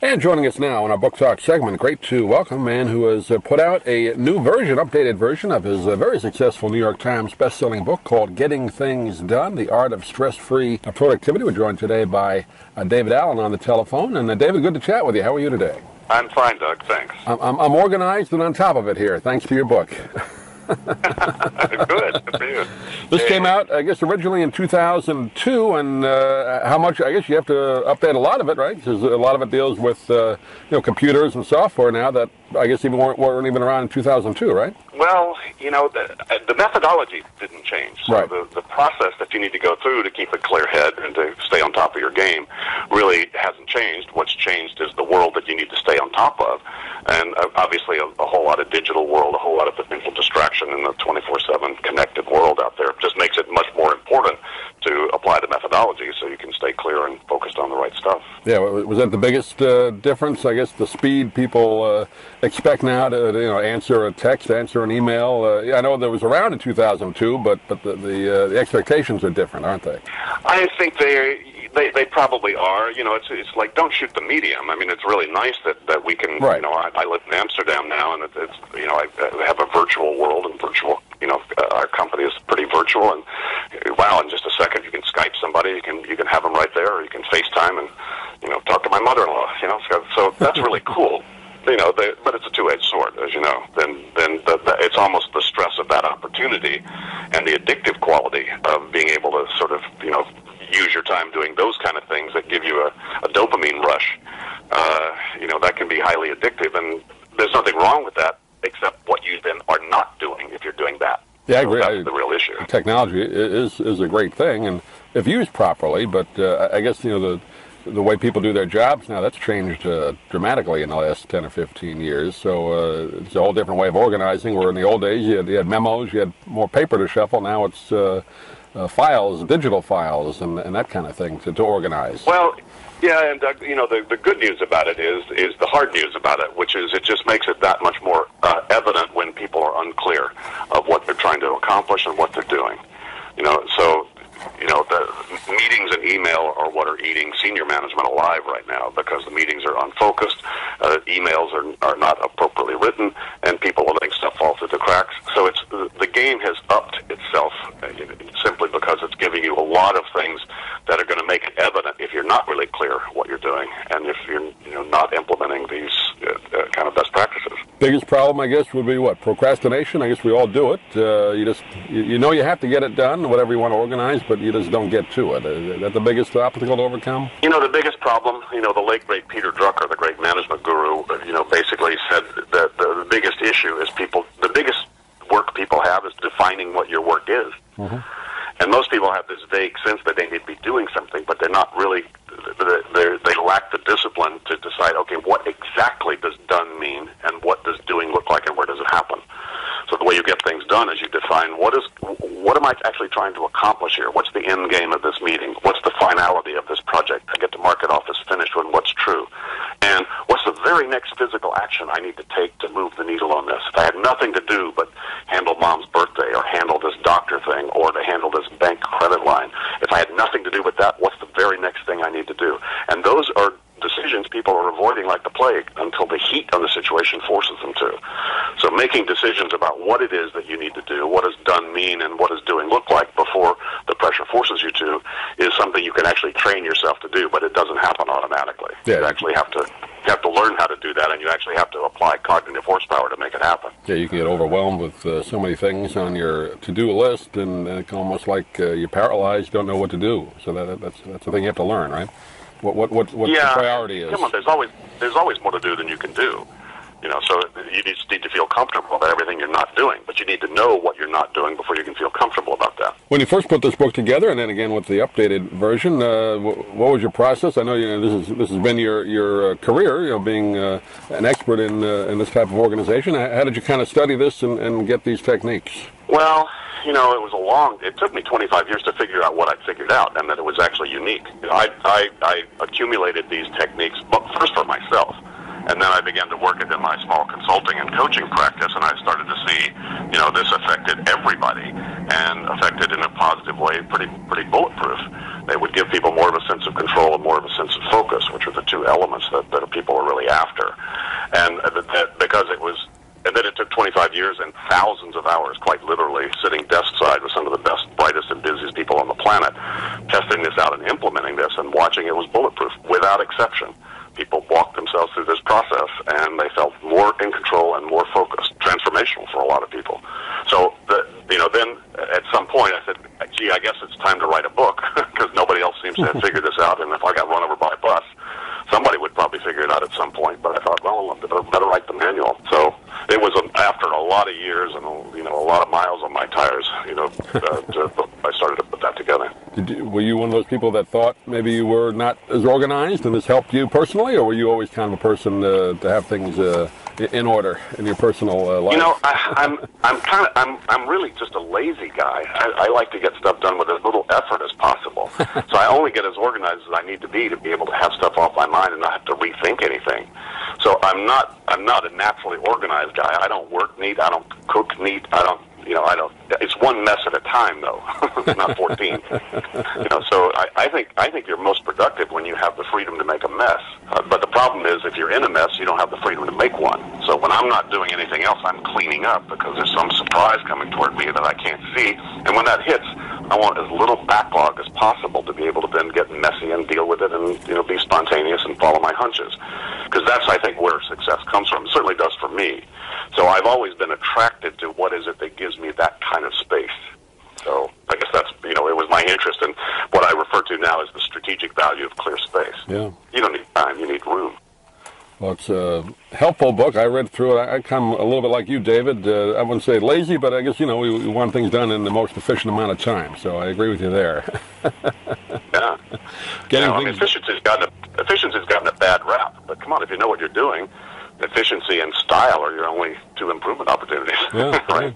And joining us now in our Book Talk segment, great to welcome a man who has put out a new version, updated version of his very successful New York Times best-selling book called Getting Things Done, The Art of Stress-Free Productivity. We're joined today by David Allen on the telephone. And David, good to chat with you. How are you today? I'm fine, Doug. Thanks. I'm organized and on top of it here, thanks to your book. Good. Good for you. This came out, I guess, originally in 2002, and how much? I guess you have to update a lot of it, right? Because a lot of it deals with computers and software now that I guess even weren't even around in 2002, right? Well, the methodology didn't change. So right. The process that you need to go through to keep a clear head and to stay on top of your game really hasn't changed. What's changed is the world that you need to stay on top of. And obviously a whole lot of digital world, a whole lot of potential distraction in the 24/7 connected world out there just makes it much more important to apply the methodology so you can stay clear and focused on the right stuff. Yeah, was that the biggest difference? I guess the speed people expect now to answer a text, answer an email. I know that was around in 2002, but the expectations are different, aren't they? I think they probably are. It's like, don't shoot the medium. I mean, it's really nice that we can. Right. I live in Amsterdam now, and it's I have a virtual world and virtual. Our company is pretty virtual, and wow, in just a second you can Skype somebody, you can have them right there, or you can FaceTime and talk to my mother-in-law. So that's really cool. But it's a two-edged sword, as you know. Then it's almost the stress of that opportunity and the addictive quality of being able to sort of use your time doing those kind of things that give you a dopamine rush. That can be highly addictive, and there's nothing wrong with that except what you then are not doing if you're doing that. Yeah, I agree. That's the real issue. Technology is a great thing, and if used properly, but I guess the way people do their jobs now, that's changed dramatically in the last 10 or 15 years. So it's a whole different way of organizing, where in the old days you had memos, you had more paper to shuffle. Now it's files, digital files, and that kind of thing to organize. Well, yeah, and the good news about it is the hard news about it, which is it just makes it that much more evident when people are unclear of what they're trying to accomplish and what they're doing. The meetings and email are what are eating senior management alive right now, because the meetings are unfocused, emails are not appropriately written, and people are letting stuff fall through the cracks. So the game has upped itself simply because it's giving you a lot of things that are going to make it evident if you're not really clear what you're doing, and if you're not implementing these kind of best practices. Biggest problem, I guess, would be what? Procrastination. I guess we all do it. You have to get it done, whatever you want to organize, but you just don't get to it. Is that the biggest obstacle to overcome? The biggest problem, the late great Peter Drucker, the great management guru, basically said that the biggest issue is the biggest work people have is defining what your work is. Mm-hmm. And most people have this vague sense that they need to be doing something, but they're not really, they lack the discipline to decide, okay, what exactly does done mean, and what does doing look like, and where does it happen? So the way you get things done is you define what am I actually trying to accomplish here? What's the end game of this meeting? What's the finality of this project? I get to mark it off as finished when what's true. And what's the very next physical action I need to take to move the needle on this? If I had nothing to do but handle mom's birthday, or handle this doctor thing, or to handle this bank credit line, if I had nothing to do with that, what's the very next thing I need to do? And those are decisions people are avoiding like the plague until the heat of the situation forces them to. So making decisions about what it is that you need to do, what does done mean, and what does doing look like before the pressure forces you to, is something you can actually train yourself to do, but it doesn't happen automatically. Yeah. You actually have to learn how to do that, and you actually have to apply cognitive horsepower to make it happen. Yeah, you can get overwhelmed with so many things on your to-do list, and it's almost like you're paralyzed, don't know what to do. So that's the thing you have to learn, right? What the priority is. Come on, there's always more to do than you can do. So you just need to feel comfortable about everything you're not doing, but you need to know what you're not doing before you can feel comfortable about that. When you first put this book together, and then again with the updated version, what was your process? I know this has been your career, being an expert in this type of organization. How did you kind of study this and get these techniques? Well, it took me 25 years to figure out what I'd figured out, and that it was actually unique. I accumulated these techniques, but first for myself. And then I began to work it in my small consulting and coaching practice, and I started to see, this affected everybody, and affected in a positive way, pretty bulletproof. They would give people more of a sense of control and more of a sense of focus, which are the two elements that people are really after. And because it was, and then it took 25 years and thousands of hours, quite literally, sitting desk side with some of the best, brightest, and busiest people on the planet, testing this out and implementing this and watching it was bulletproof, without exception. People walked themselves through this process, and they felt more in control and more focused. Transformational for a lot of people. So, then at some point I said, gee, I guess it's time to write a book, because nobody else seems to have figured this out, and if I got run over by a bus, somebody would probably figure it out at some point. But I thought, well, I better write the manual. So it was after a lot of years and a lot of miles on my tires, I started to put that together. Were you one of those people that thought maybe you were not as organized, and this helped you personally, or were you always kind of a person to have things in order in your personal life? I'm really just a lazy guy. I like to get stuff done with as little effort as possible. So I only get as organized as I need to be able to have stuff off my mind and not have to rethink anything. So I'm not a naturally organized guy. I don't work neat. I don't cook neat. I don't. It's one mess at a time, though, not 14. So I think you're most productive when you have the freedom to make a mess. But the problem is, if you're in a mess, you don't have the freedom to make one. So when I'm not doing anything else, I'm cleaning up because there's some surprise coming toward me that I can't see. And when that hits, I want as little backlog as possible to be able to then get messy and deal with it and be spontaneous and follow my hunches. Because that's, I think, where success comes from. It certainly does for me. So I've always been attracted to what is it that gives me that kind of space. So I guess that's, it was my interest in what I refer to now as the strategic value of clear space. Yeah. You don't need time, you need room. Well, it's a helpful book. I read through it. I come a little bit like you, David. I wouldn't say lazy, but I guess, we want things done in the most efficient amount of time. So I agree with you there. Yeah. Efficiency's gotten a bad rap. But come on, if you know what you're doing, efficiency and style are your only two improvement opportunities. Yeah, right.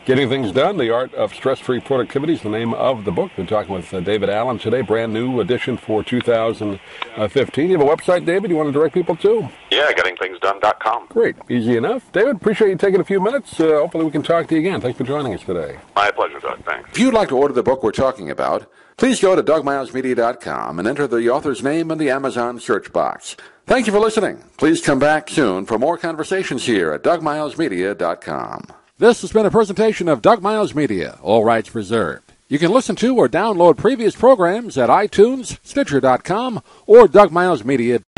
Getting Things Done, The Art of Stress-Free Productivity is the name of the book. We're talking with David Allen today, brand new edition for 2015. You have a website, David, you want to direct people to? Yeah, gettingthingsdone.com. Great. Easy enough. David, appreciate you taking a few minutes. Hopefully we can talk to you again. Thanks for joining us today. My pleasure, Doug. Thanks. If you'd like to order the book we're talking about, please go to DougMilesMedia.com and enter the author's name in the Amazon search box. Thank you for listening. Please come back soon for more conversations here at DougMilesMedia.com. This has been a presentation of Doug Miles Media, all rights reserved. You can listen to or download previous programs at iTunes, Stitcher.com, or DougMilesMedia.com.